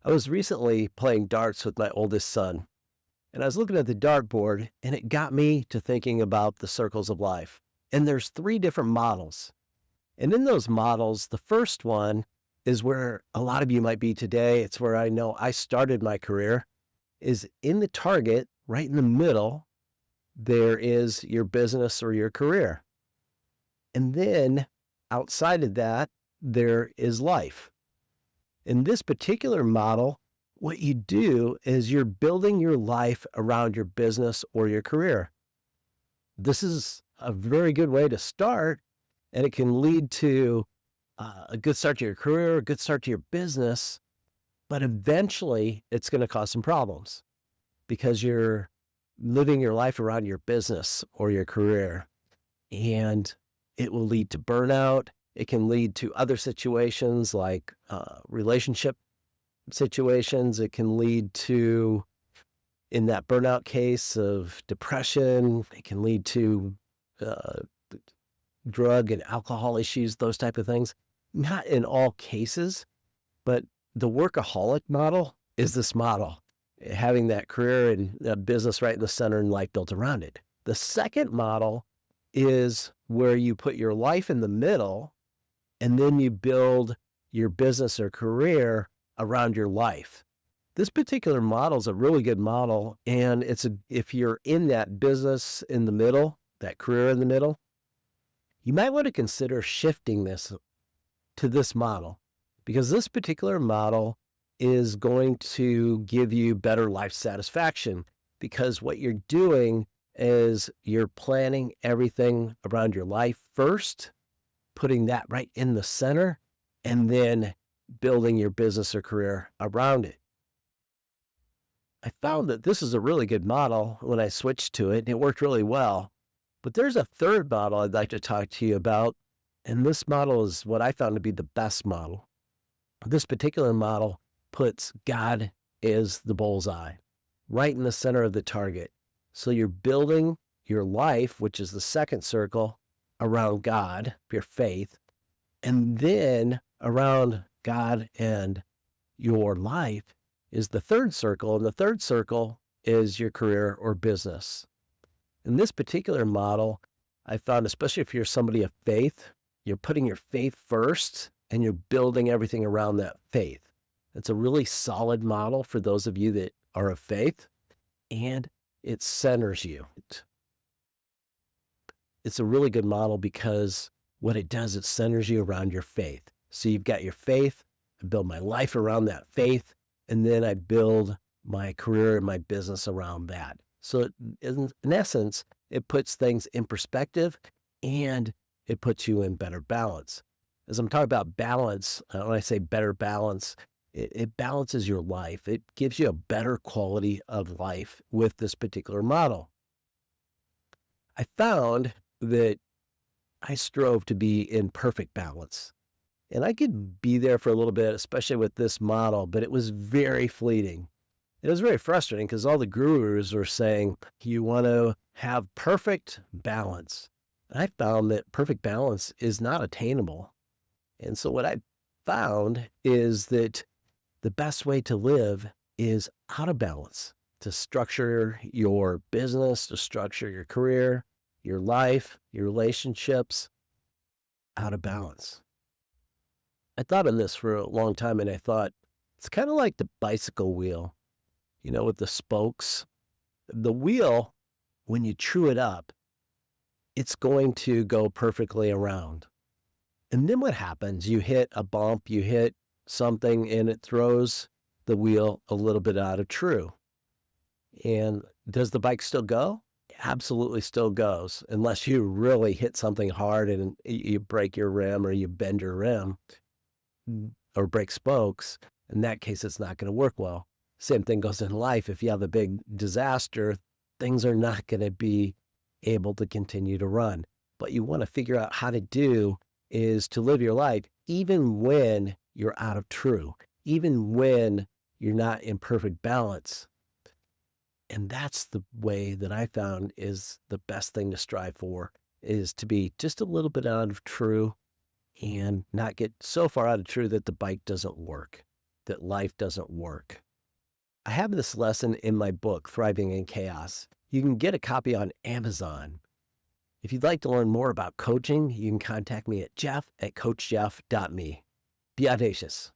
I was recently playing darts with my oldest son, and I was looking at the dartboard, and it got me to thinking about the circles of life. And there's three different models. And in those models, the first one is where a lot of you might be today. It's where I know I started my career, is in the target, right in the middle, there is your business or your career. And then outside of that, there is life. In this particular model, what you do is you're building your life around your business or your career. This is a very good way to start, and it can lead to a good start to your career, a good start to your business, but eventually it's going to cause some problems because you're living your life around your business or your career, and it will lead to burnout. It can lead to other situations like relationship situations. It can lead to, in that burnout case, of depression. It can lead to drug and alcohol issues, those type of things. Not in all cases, but the workaholic model is this model, having that career and that business right in the center and life built around it. The second model is where you put your life in the middle, and then you build your business or career around your life. This particular model is a really good model, and if you're in that business in the middle, that career in the middle, you might want to consider shifting this to this model, because this particular model is going to give you better life satisfaction, because what you're doing is you're planning everything around your life first, putting that right in the center, and then building your business or career around it. I found that this is a really good model when I switched to it, and it worked really well. But there's a third model I'd like to talk to you about, and this model is what I found to be the best model. This particular model puts God as the bullseye, right in the center of the target. So you're building your life, which is the second circle, around God, your faith, and then around God and your life is the third circle, and the third circle is your career or business. In this particular model, I found, especially if you're somebody of faith, you're putting your faith first and you're building everything around that faith. It's a really solid model for those of you that are of faith, and it centers you. It's a really good model because what it does, it centers you around your faith. So you've got your faith, I build my life around that faith, and then I build my career and my business around that. So in essence, it puts things in perspective, and it puts you in better balance. As I'm talking about balance, when I say better balance, it balances your life. It gives you a better quality of life with this particular model. I found that I strove to be in perfect balance. And I could be there for a little bit, especially with this model, but it was very fleeting. It was very frustrating because all the gurus were saying you want to have perfect balance. And I found that perfect balance is not attainable. And so what I found is that the best way to live is out of balance, to structure your business, to structure your career, your life, your relationships, out of balance. I thought on this for a long time, and I thought it's kind of like the bicycle wheel, with the spokes. The wheel, when you true it up, it's going to go perfectly around. And then what happens? You hit a bump, you hit something, and it throws the wheel a little bit out of true. And does the bike still go? Absolutely still goes, unless you really hit something hard and you break your rim or you bend your rim or break spokes. In that case, it's not going to work well. Same thing goes in life. If you have a big disaster, things are not going to be able to continue to run. What you want to figure out how to do is to live your life even when you're out of true, even when you're not in perfect balance. And that's the way that I found is the best thing to strive for, is to be just a little bit out of true and not get so far out of true that the bike doesn't work. that life doesn't work. I have this lesson in my book, Thriving in Chaos. You can get a copy on Amazon. If you'd like to learn more about coaching, you can contact me at jeff@coachjeff.me. Be audacious.